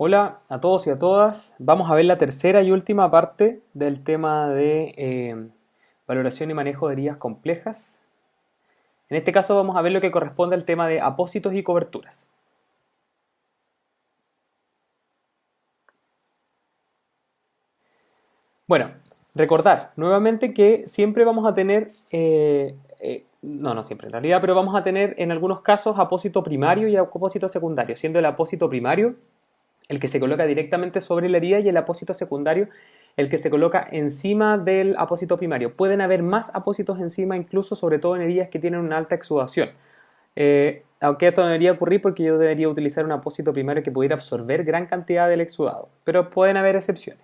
Hola a todos y a todas. Vamos a ver la tercera y última parte del tema de valoración y manejo de heridas complejas. En este caso vamos a ver lo que corresponde al tema de apósitos y coberturas. Bueno, recordar nuevamente que siempre vamos a tener, no siempre en realidad, pero vamos a tener en algunos casos apósito primario y apósito secundario, siendo el apósito primario el que se coloca directamente sobre la herida y el apósito secundario el que se coloca encima del apósito primario. Pueden haber más apósitos encima, incluso sobre todo en heridas que tienen una alta exudación. Aunque esto no debería ocurrir porque yo debería utilizar un apósito primario que pudiera absorber gran cantidad del exudado, pero pueden haber excepciones.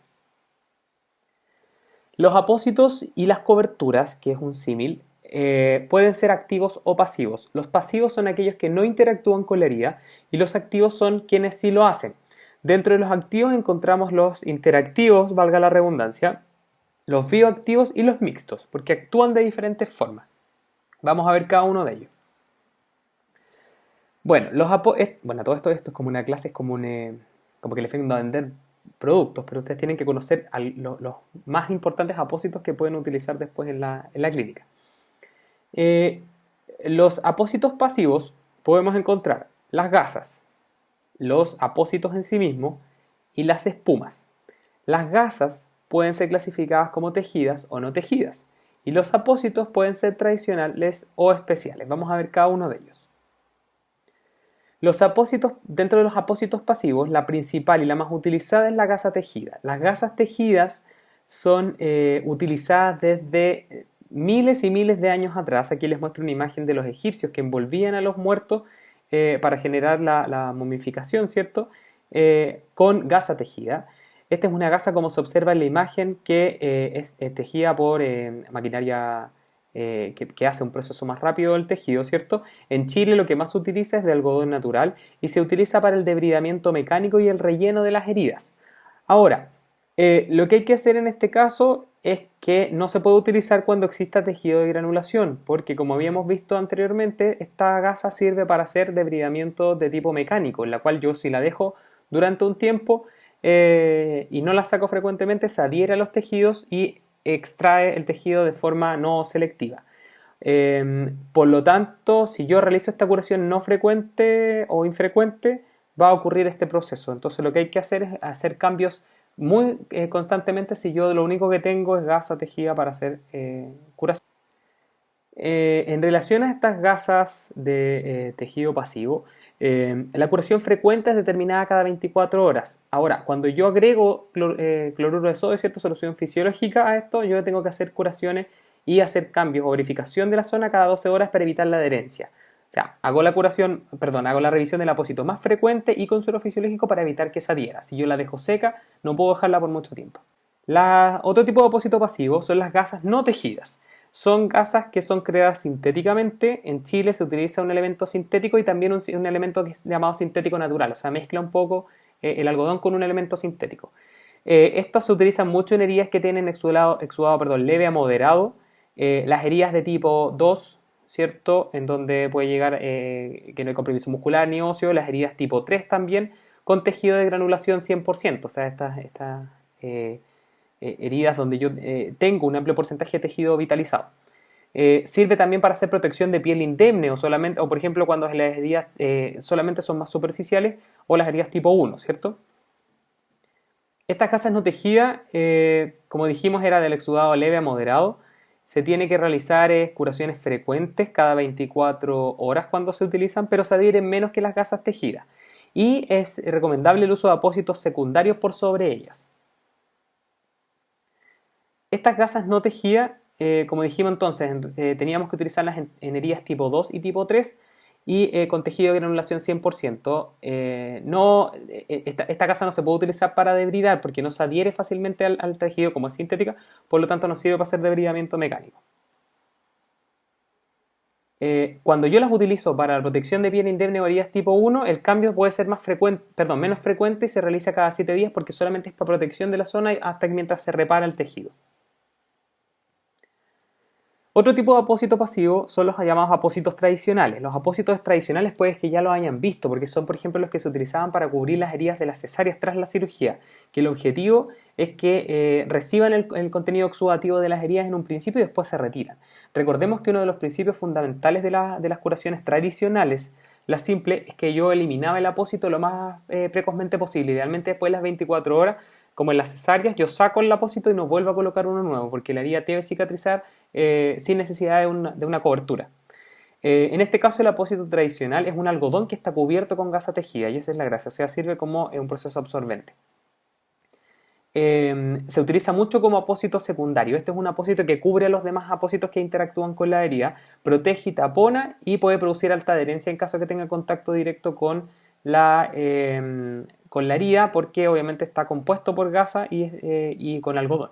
Los apósitos y las coberturas, que es un símil, pueden ser activos o pasivos. Los pasivos son aquellos que no interactúan con la herida y los activos son quienes sí lo hacen. Dentro de los activos encontramos los interactivos, valga la redundancia, los bioactivos y los mixtos, porque actúan de diferentes formas. Vamos a ver cada uno de ellos. Bueno, todo esto es como una clase, es como que les vengo a vender productos, pero ustedes tienen que conocer los más importantes apósitos que pueden utilizar después en la clínica. Los apósitos pasivos podemos encontrar las gasas, los apósitos en sí mismos y las espumas. Las gasas pueden ser clasificadas como tejidas o no tejidas y los apósitos pueden ser tradicionales o especiales. Vamos a ver cada uno de ellos. Los apósitos, dentro de los apósitos pasivos, la principal y la más utilizada es la gasa tejida. Las gasas tejidas son utilizadas desde miles y miles de años atrás. Aquí les muestro una imagen de los egipcios que envolvían a los muertos para generar la momificación, ¿cierto? Con gasa tejida. Esta es una gasa, como se observa en la imagen, que es tejida por maquinaria que hace un proceso más rápido del tejido, ¿cierto? En Chile lo que más se utiliza es de algodón natural y se utiliza para el debridamiento mecánico y el relleno de las heridas. Ahora, lo que hay que hacer en este caso es que no se puede utilizar cuando exista tejido de granulación, porque como habíamos visto anteriormente, esta gasa sirve para hacer debridamiento de tipo mecánico, en la cual yo si la dejo durante un tiempo y no la saco frecuentemente, se adhiere a los tejidos y extrae el tejido de forma no selectiva. Por lo tanto, si yo realizo esta curación no frecuente o infrecuente, va a ocurrir este proceso. Entonces lo que hay que hacer es hacer cambios muy constantemente si yo lo único que tengo es gasa tejida para hacer curación. En relación a estas gasas de tejido pasivo, la curación frecuente es determinada cada 24 horas. Ahora, cuando yo agrego cloruro de sodio, cierta solución fisiológica a esto, yo tengo que hacer curaciones y hacer cambios o verificación de la zona cada 12 horas para evitar la adherencia. O sea, hago la revisión del apósito más frecuente y con suero fisiológico para evitar que se adhiera. Si yo la dejo seca, no puedo dejarla por mucho tiempo. Otro tipo de apósito pasivo son las gasas no tejidas. Son gasas que son creadas sintéticamente. En Chile se utiliza un elemento sintético y también un elemento que es llamado sintético natural, o sea, mezcla un poco el algodón con un elemento sintético. Estos se utilizan mucho en heridas que tienen exudado leve a moderado, las heridas de tipo 2, ¿cierto? En donde puede llegar que no hay compromiso muscular ni óseo, las heridas tipo 3 también, con tejido de granulación 100%, o sea, estas heridas donde yo tengo un amplio porcentaje de tejido vitalizado. Sirve también para hacer protección de piel indemne o por ejemplo cuando las heridas solamente son más superficiales o las heridas tipo 1, ¿cierto? Estas gasas no tejidas, como dijimos, era del exudado leve a moderado. Se tiene que realizar curaciones frecuentes cada 24 horas cuando se utilizan, pero se adhieren menos que las gasas tejidas. Y es recomendable el uso de apósitos secundarios por sobre ellas. Estas gasas no tejidas, como dijimos entonces, teníamos que utilizarlas en heridas tipo 2 y tipo 3 y con tejido de granulación 100%. Esta gasa no se puede utilizar para debridar porque no se adhiere fácilmente al tejido como es sintética, por lo tanto no sirve para hacer debridamiento mecánico. Cuando yo las utilizo para la protección de piel indemne o heridas tipo 1, el cambio puede ser menos frecuente y se realiza cada 7 días porque solamente es para protección de la zona hasta mientras se repara el tejido. Otro tipo de apósito pasivo son los llamados apósitos tradicionales. Los apósitos tradicionales puede que ya lo hayan visto, porque son, por ejemplo, los que se utilizaban para cubrir las heridas de las cesáreas tras la cirugía, que el objetivo es que reciban el contenido exudativo de las heridas en un principio y después se retiran. Recordemos que uno de los principios fundamentales de las curaciones tradicionales, la simple, es que yo eliminaba el apósito lo más precozmente posible, idealmente después de las 24 horas, como en las cesáreas, yo saco el apósito y no vuelvo a colocar uno nuevo, porque la herida debe cicatrizar sin necesidad de una cobertura. En este caso el apósito tradicional es un algodón que está cubierto con gasa tejida y esa es la gracia, o sea, sirve como un proceso absorbente. Se utiliza mucho como apósito secundario. Este es un apósito que cubre a los demás apósitos que interactúan con la herida, protege y tapona y puede producir alta adherencia en caso que tenga contacto directo con la herida, porque obviamente está compuesto por gasa y con algodón.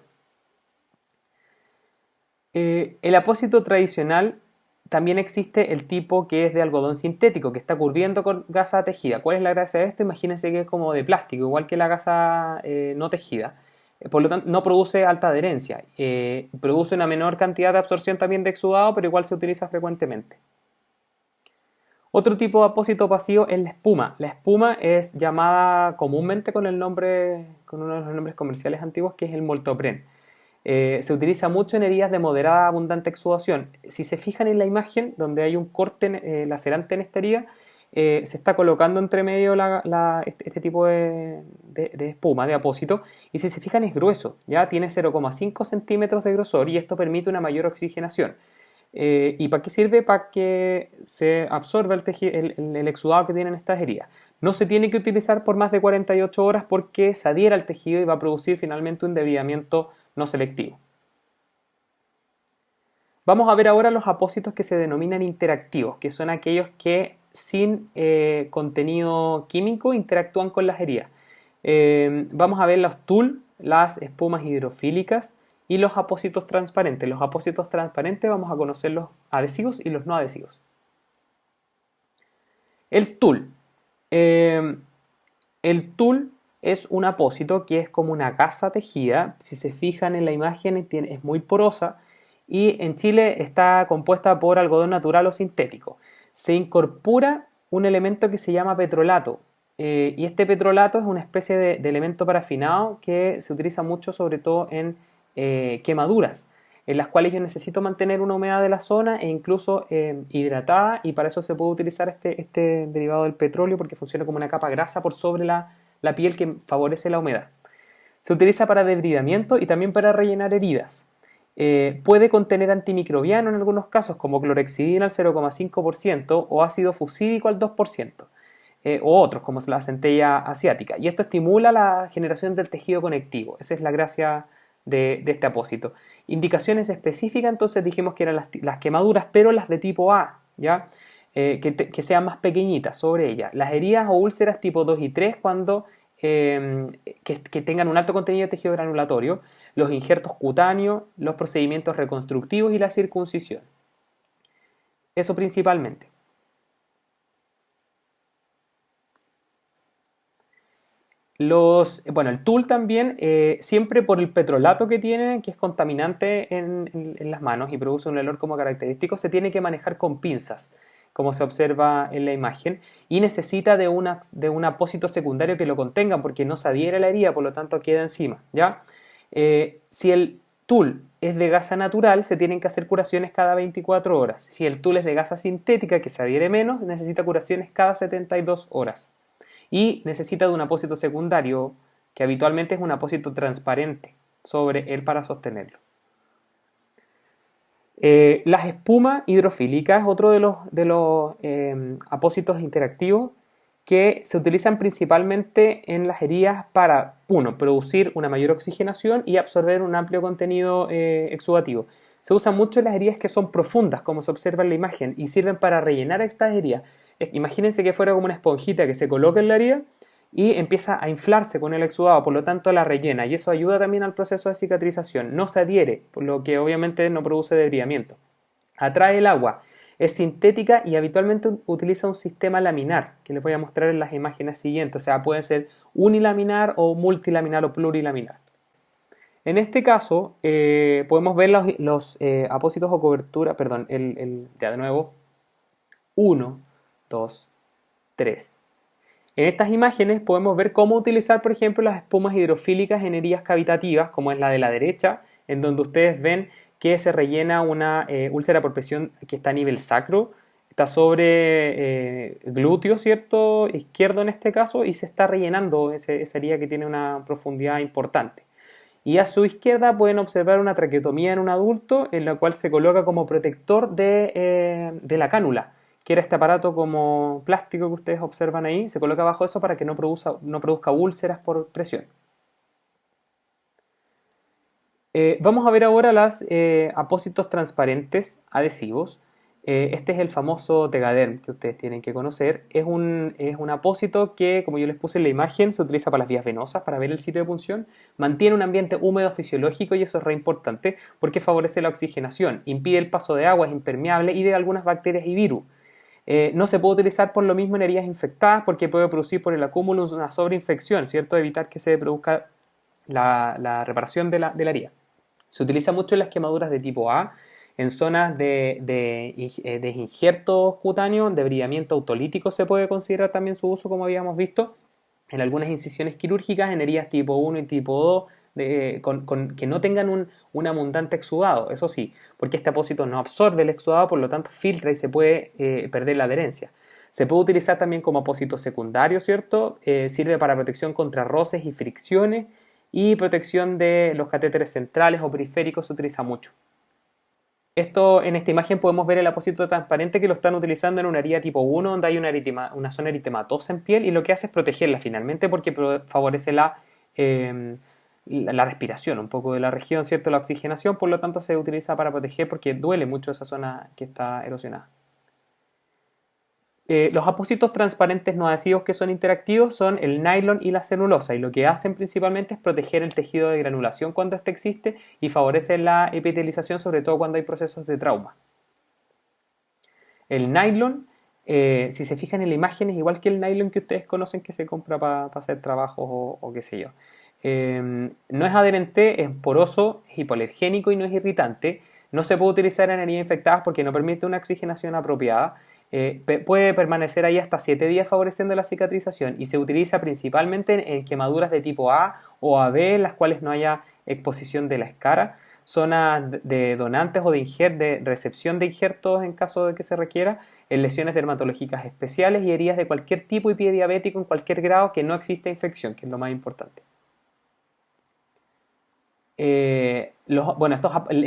El apósito tradicional también existe el tipo que es de algodón sintético, que está cubriendo con gasa tejida. ¿Cuál es la gracia de esto? Imagínense que es como de plástico, igual que la gasa no tejida. Por lo tanto, no produce alta adherencia. Produce una menor cantidad de absorción también de exudado, pero igual se utiliza frecuentemente. Otro tipo de apósito pasivo es la espuma. La espuma es llamada comúnmente con uno de los nombres comerciales antiguos, que es el moltopren. Se utiliza mucho en heridas de moderada abundante exudación. Si se fijan en la imagen donde hay un corte lacerante en esta herida, se está colocando entre medio este tipo de espuma, de apósito, y si se fijan es grueso, ya tiene 0,5 centímetros de grosor y esto permite una mayor oxigenación. ¿Y para qué sirve? Para que se absorba el exudado que tienen estas heridas. No se tiene que utilizar por más de 48 horas porque se adhiere al tejido y va a producir finalmente un debridamiento no selectivo. Vamos a ver ahora los apósitos que se denominan interactivos, que son aquellos que sin contenido químico interactúan con las heridas. Vamos a ver los TUL, las espumas hidrofílicas y los apósitos transparentes. Los apósitos transparentes vamos a conocer los adhesivos y los no adhesivos. El TUL. El TUL es un apósito que es como una gasa tejida. Si se fijan en la imagen es muy porosa y en Chile está compuesta por algodón natural o sintético. Se incorpora un elemento que se llama petrolato y este petrolato es una especie de elemento parafinado que se utiliza mucho sobre todo en quemaduras en las cuales yo necesito mantener una humedad de la zona e incluso hidratada, y para eso se puede utilizar este derivado del petróleo porque funciona como una capa grasa por sobre la piel que favorece la humedad. Se utiliza para debridamiento y también para rellenar heridas. Puede contener antimicrobiano en algunos casos como clorhexidina al 0,5% o ácido fusídico al 2%. O otros como la centella asiática, y esto estimula la generación del tejido conectivo. Esa es la gracia de este apósito. Indicaciones específicas, entonces dijimos que eran las quemaduras, pero las de tipo A, ¿ya? Que sean más pequeñitas sobre ellas. Las heridas o úlceras tipo 2 y 3 cuando que tengan un alto contenido de tejido granulatorio, los injertos cutáneos, los procedimientos reconstructivos y la circuncisión. Eso principalmente. El TUL también, siempre por el petrolato que tiene, que es contaminante en las manos y produce un olor como característico, se tiene que manejar con pinzas, como se observa en la imagen, y necesita de un apósito secundario que lo contenga, porque no se adhiere a la herida, por lo tanto queda encima, ¿ya? Si el TUL es de gasa natural, se tienen que hacer curaciones cada 24 horas. Si el TUL es de gasa sintética, que se adhiere menos, necesita curaciones cada 72 horas. Y necesita de un apósito secundario, que habitualmente es un apósito transparente sobre él para sostenerlo. Las espumas hidrofílicas es otro de los apósitos interactivos que se utilizan principalmente en las heridas para, uno, producir una mayor oxigenación y absorber un amplio contenido exudativo. Se usa mucho en las heridas que son profundas, como se observa en la imagen, y sirven para rellenar estas heridas. Imagínense que fuera como una esponjita que se coloca en la herida y empieza a inflarse con el exudado, por lo tanto la rellena, y eso ayuda también al proceso de cicatrización. No se adhiere, por lo que obviamente no produce debridamiento. Atrae el agua, es sintética y habitualmente utiliza un sistema laminar, que les voy a mostrar en las imágenes siguientes, o sea, puede ser unilaminar o multilaminar o plurilaminar. En este caso, podemos ver los apósitos o cobertura, perdón, ya de nuevo, uno, 2, 3. En estas imágenes podemos ver cómo utilizar, por ejemplo, las espumas hidrofílicas en heridas cavitativas, como es la de la derecha, en donde ustedes ven que se rellena una úlcera por presión que está a nivel sacro, está sobre glúteo, ¿cierto? Izquierdo en este caso, y se está rellenando esa herida que tiene una profundidad importante. Y a su izquierda pueden observar una traqueotomía en un adulto, en la cual se coloca como protector de la cánula, que era este aparato como plástico que ustedes observan ahí, se coloca bajo eso para que no produzca úlceras por presión. Vamos a ver ahora los apósitos transparentes adhesivos. Este es el famoso Tegaderm que ustedes tienen que conocer. Es un apósito que, como yo les puse en la imagen, se utiliza para las vías venosas, para ver el sitio de punción. Mantiene un ambiente húmedo fisiológico y eso es re importante porque favorece la oxigenación, impide el paso de agua, es impermeable y de algunas bacterias y virus. No se puede utilizar por lo mismo en heridas infectadas porque puede producir por el acúmulo una sobreinfección, ¿cierto? Evitar que se produzca la reparación de la herida. Se utiliza mucho en las quemaduras de tipo A, en zonas de injertos cutáneos, de brillamiento autolítico se puede considerar también su uso, como habíamos visto, en algunas incisiones quirúrgicas, en heridas tipo 1 y tipo 2, que no tengan un abundante exudado, eso sí, porque este apósito no absorbe el exudado, por lo tanto filtra y se puede perder la adherencia. Se puede utilizar también como apósito secundario, ¿cierto? Sirve para protección contra roces y fricciones y protección de los catéteres centrales o periféricos se utiliza mucho. En esta imagen podemos ver el apósito transparente que lo están utilizando en una herida tipo 1 donde hay una zona eritematosa en piel y lo que hace es protegerla finalmente porque favorece la respiración, un poco de la región, ¿cierto? La oxigenación, por lo tanto se utiliza para proteger porque duele mucho esa zona que está erosionada. Los apósitos transparentes no adhesivos que son interactivos son el nylon y la celulosa y lo que hacen principalmente es proteger el tejido de granulación cuando este existe y favorece la epitelización sobre todo cuando hay procesos de trauma. El nylon, si se fijan en la imagen, es igual que el nylon que ustedes conocen que se compra para hacer trabajos o qué sé yo. No es adherente, es poroso, es hipoalergénico y no es irritante. No se puede utilizar en heridas infectadas porque no permite una oxigenación apropiada. Puede permanecer ahí hasta 7 días favoreciendo la cicatrización y se utiliza principalmente en quemaduras de tipo A o AB en las cuales no haya exposición de la escara, zonas de donantes o de recepción de injertos en caso de que se requiera, en lesiones dermatológicas especiales y heridas de cualquier tipo y pie diabético en cualquier grado que no exista infección, que es lo más importante. El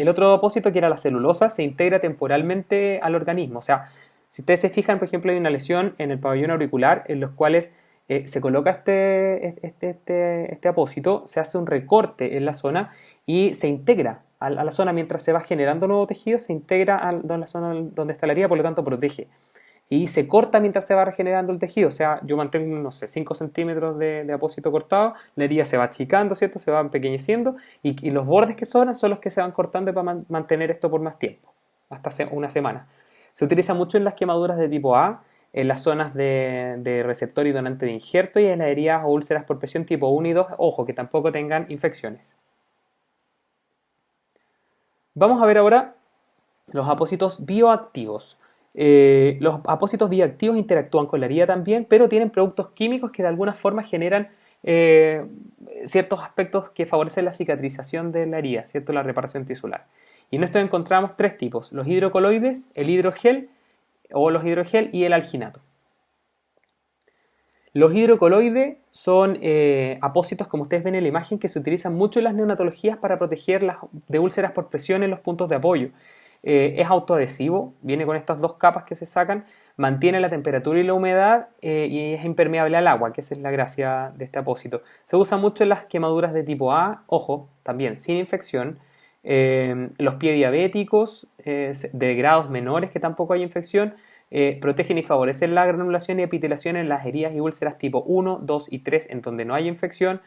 otro apósito, que era la celulosa, se integra temporalmente al organismo. O sea, si ustedes se fijan, por ejemplo, hay una lesión en el pabellón auricular en los cuales se coloca este apósito, se hace un recorte en la zona y se integra a la zona mientras se va generando nuevo tejido, se integra a la zona donde está la herida, por lo tanto protege. Y se corta mientras se va regenerando el tejido, o sea, yo mantengo, no sé, 5 centímetros de apósito cortado, la herida se va achicando, ¿cierto? Se va empequeñeciendo y los bordes que sobran son los que se van cortando para mantener esto por más tiempo, hasta una semana. Se utiliza mucho en las quemaduras de tipo A, en las zonas de receptor y donante de injerto y en las heridas o úlceras por presión tipo 1 y 2, ojo, que tampoco tengan infecciones. Vamos a ver ahora los apósitos bioactivos. Los apósitos bioactivos interactúan con la herida también, pero tienen productos químicos que de alguna forma generan ciertos aspectos que favorecen la cicatrización de la herida, ¿cierto? La reparación tisular. Y en esto encontramos 3 tipos: los hidrocoloides, el hidrogel o los hidrogel y el alginato. Los hidrocoloides son apósitos, como ustedes ven en la imagen, que se utilizan mucho en las neonatologías para proteger de úlceras por presión en los puntos de apoyo. Es autoadhesivo, viene con estas 2 capas que se sacan, mantiene la temperatura y la humedad y es impermeable al agua, que esa es la gracia de este apósito. Se usa mucho en las quemaduras de tipo A, ojo, también sin infección, los pie diabéticos de grados menores que tampoco hay infección, protegen y favorecen la granulación y epitelación en las heridas y úlceras tipo 1, 2 y 3 en donde no hay infección,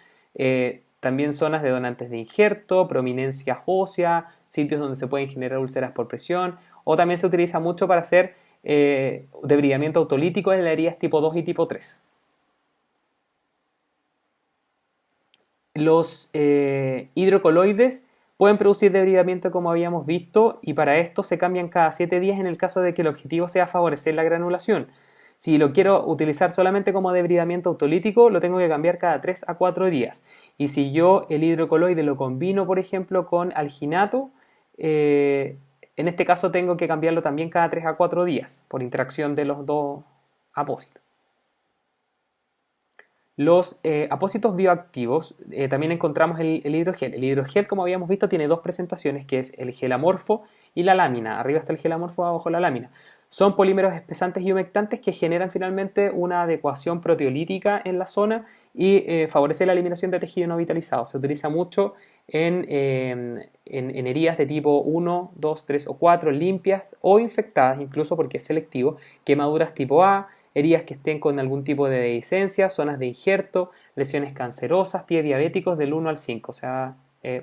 también zonas de donantes de injerto, prominencias óseas, sitios donde se pueden generar úlceras por presión, o también se utiliza mucho para hacer debridamiento autolítico en las heridas tipo 2 y tipo 3. Los hidrocoloides pueden producir debridamiento como habíamos visto y para esto se cambian cada 7 días en el caso de que el objetivo sea favorecer la granulación. Si lo quiero utilizar solamente como debridamiento autolítico, lo tengo que cambiar cada 3 a 4 días. Y si yo el hidrocoloide lo combino, por ejemplo, con alginato, en este caso tengo que cambiarlo también cada 3 a 4 días por interacción de los dos apósitos. Los apósitos bioactivos, también encontramos el hidrogel. El hidrogel, como habíamos visto, tiene dos presentaciones, que es el gel amorfo y la lámina. Arriba está el gel amorfo, abajo la lámina. Son polímeros espesantes y humectantes que generan finalmente una adecuación proteolítica en la zona y favorece la eliminación de tejido no vitalizado. Se utiliza mucho en heridas de tipo 1, 2, 3 o 4, limpias o infectadas, incluso porque es selectivo, quemaduras tipo A, heridas que estén con algún tipo de dehiscencia, zonas de injerto, lesiones cancerosas, pies diabéticos del 1 al 5, o sea,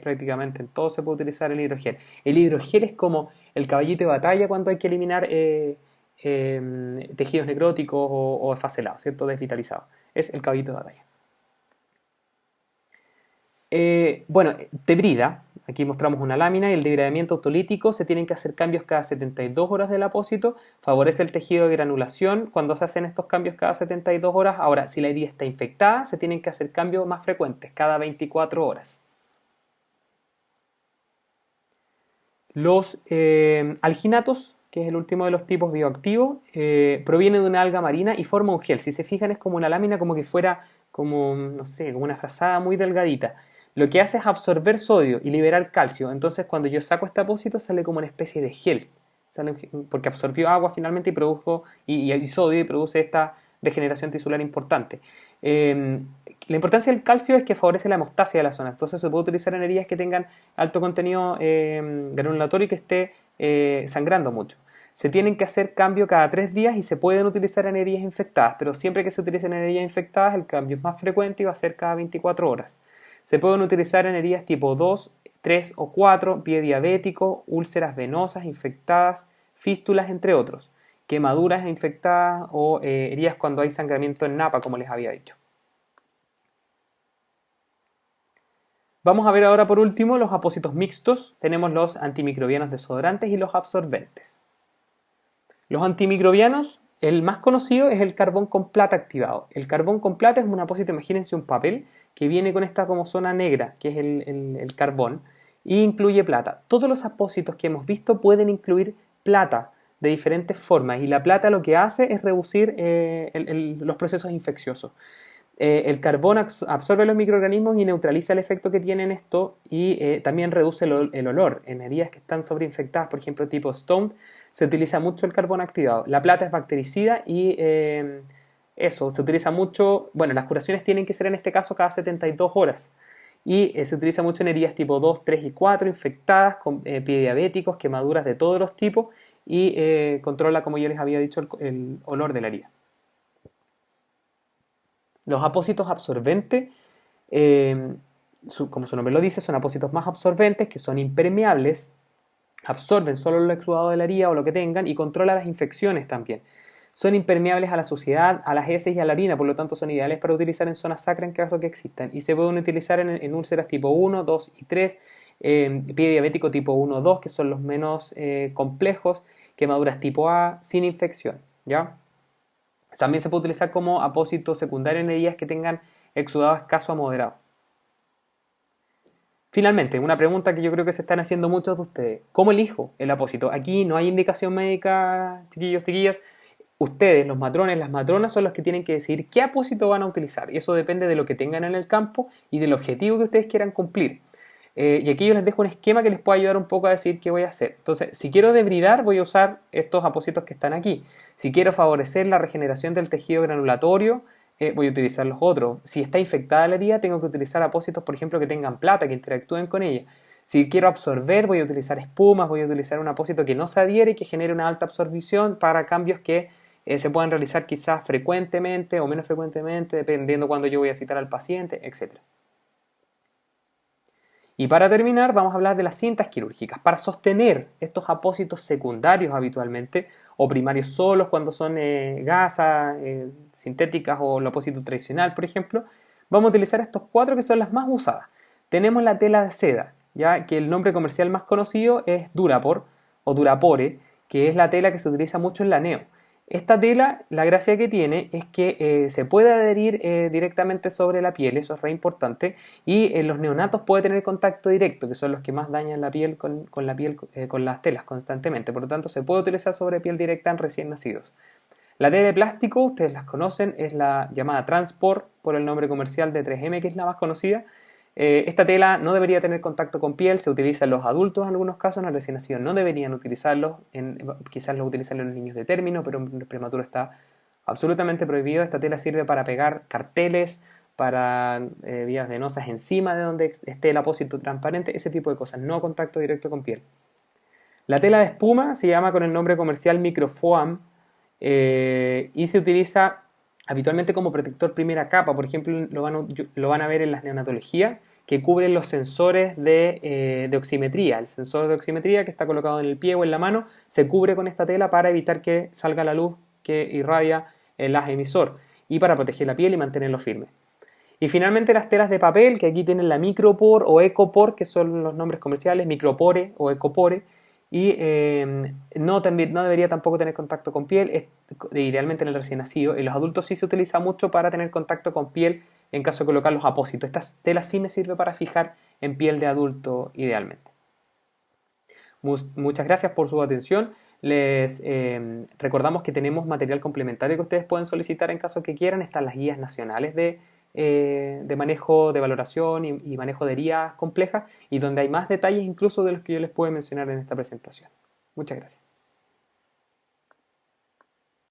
prácticamente en todo se puede utilizar el hidrogel. El hidrogel es como el caballito de batalla cuando hay que eliminar tejidos necróticos o esfacelados, ¿cierto? Desvitalizados. Es el caballito de batalla. Bueno, debrida. Aquí mostramos una lámina y el debridamiento autolítico se tienen que hacer cambios cada 72 horas del apósito, favorece el tejido de granulación cuando se hacen estos cambios cada 72 horas. Ahora, si la herida está infectada, se tienen que hacer cambios más frecuentes, cada 24 horas. Los alginatos, que es el último de los tipos bioactivos, proviene de una alga marina y forma un gel. Si se fijan es como una lámina, como que fuera como, no sé, como una frazada muy delgadita. Lo que hace es absorber sodio y liberar calcio. Entonces cuando yo saco este apósito sale como una especie de gel. Porque absorbió agua finalmente y produjo y sodio y produce esta regeneración tisular importante. La importancia del calcio es que favorece la hemostasia de la zona. Entonces se puede utilizar en heridas que tengan alto contenido granulatorio y que esté sangrando mucho. Se tienen que hacer cambio cada 3 días y se pueden utilizar en heridas infectadas, pero siempre que se utilicen en heridas infectadas el cambio es más frecuente y va a ser cada 24 horas. Se pueden utilizar en heridas tipo 2, 3 o 4, pie diabético, úlceras venosas infectadas, fístulas, entre otros, quemaduras infectadas o heridas cuando hay sangramiento en napa, como les había dicho. Vamos a ver ahora por último los apósitos mixtos. Tenemos los antimicrobianos desodorantes y los absorbentes. Los antimicrobianos, el más conocido es el carbón con plata activado. El carbón con plata es un apósito, imagínense un papel que viene con esta como zona negra, que es el carbón, y incluye plata. Todos los apósitos que hemos visto pueden incluir plata de diferentes formas, y la plata lo que hace es reducir los procesos infecciosos. El carbón absorbe los microorganismos y neutraliza el efecto que tienen esto y también reduce el olor. En heridas que están sobreinfectadas, por ejemplo tipo Stone, se utiliza mucho el carbón activado. La plata es bactericida y eso, se utiliza mucho, bueno, las curaciones tienen que ser en este caso cada 72 horas. Y se utiliza mucho en heridas tipo 2, 3 y 4, infectadas, con pie diabéticos, quemaduras de todos los tipos y controla, como yo les había dicho, el olor de la herida. Los apósitos absorbentes, como su nombre lo dice, son apósitos más absorbentes que son impermeables, absorben solo el exudado de la herida o lo que tengan y controlan las infecciones también. Son impermeables a la suciedad, a las heces y a la orina, por lo tanto son ideales para utilizar en zonas sacras en caso que existan y se pueden utilizar en úlceras tipo 1, 2 y 3, pie diabético tipo 1, 2, que son los menos complejos, quemaduras tipo A sin infección, ¿ya? También se puede utilizar como apósito secundario en heridas que tengan exudado escaso a moderado. Finalmente, una pregunta que yo creo que se están haciendo muchos de ustedes. ¿Cómo elijo el apósito? Aquí no hay indicación médica, chiquillos, chiquillas. Ustedes, los matrones, las matronas, son los que tienen que decidir qué apósito van a utilizar. Y eso depende de lo que tengan en el campo y del objetivo que ustedes quieran cumplir. Y aquí yo les dejo un esquema que les puede ayudar un poco a decidir qué voy a hacer. Entonces, si quiero debridar, voy a usar estos apósitos que están aquí. Si quiero favorecer la regeneración del tejido granulatorio, voy a utilizar los otros. Si está infectada la herida, tengo que utilizar apósitos, por ejemplo, que tengan plata, que interactúen con ella. Si quiero absorber, voy a utilizar espumas, voy a utilizar un apósito que no se adhiere y que genere una alta absorción para cambios que se puedan realizar quizás frecuentemente o menos frecuentemente, dependiendo cuándo yo voy a citar al paciente, etc. Y para terminar, vamos a hablar de las cintas quirúrgicas. Para sostener estos apósitos secundarios habitualmente, o primarios solos cuando son gasas sintéticas o el apósito tradicional, por ejemplo, Vamos a utilizar estos 4 que son las más usadas. Tenemos la tela de seda, ya que el nombre comercial más conocido es Durapor o Durapore, que es la tela que se utiliza mucho en la neo. Esta tela, la gracia que tiene es que se puede adherir directamente sobre la piel, eso es re importante, y en los neonatos puede tener contacto directo, que son los que más dañan la piel con la piel, con las telas constantemente, por lo tanto se puede utilizar sobre piel directa en recién nacidos. La tela de plástico, ustedes las conocen, es la llamada Transport, por el nombre comercial de 3M, que es la más conocida. Esta tela no debería tener contacto con piel, se utiliza en los adultos en algunos casos, en los recién nacidos no deberían utilizarlo, quizás lo utilizan en los niños de término, pero en el prematuro está absolutamente prohibido. Esta tela sirve para pegar carteles, para vías venosas encima de donde esté el apósito transparente, ese tipo de cosas, no contacto directo con piel. La tela de espuma se llama con el nombre comercial microfoam y se utiliza habitualmente como protector primera capa. Por ejemplo, lo van a ver en las neonatologías, que cubren los sensores de oximetría. El sensor de oximetría que está colocado en el pie o en la mano se cubre con esta tela para evitar que salga la luz que irradia el haz emisor y para proteger la piel y mantenerlo firme. Y finalmente las telas de papel, que aquí tienen la Micropor o Ecopor, que son los nombres comerciales, Micropore o Ecopore, y no debería tampoco tener contacto con piel, idealmente en el recién nacido. En los adultos sí se utiliza mucho para tener contacto con piel en caso de colocar los apósitos. Esta tela sí me sirve para fijar en piel de adulto idealmente. Muchas gracias por su atención. Les recordamos que tenemos material complementario que ustedes pueden solicitar en caso que quieran. Están las guías nacionales de manejo de valoración y manejo de heridas complejas y donde hay más detalles incluso de los que yo les puedo mencionar en esta presentación. Muchas gracias.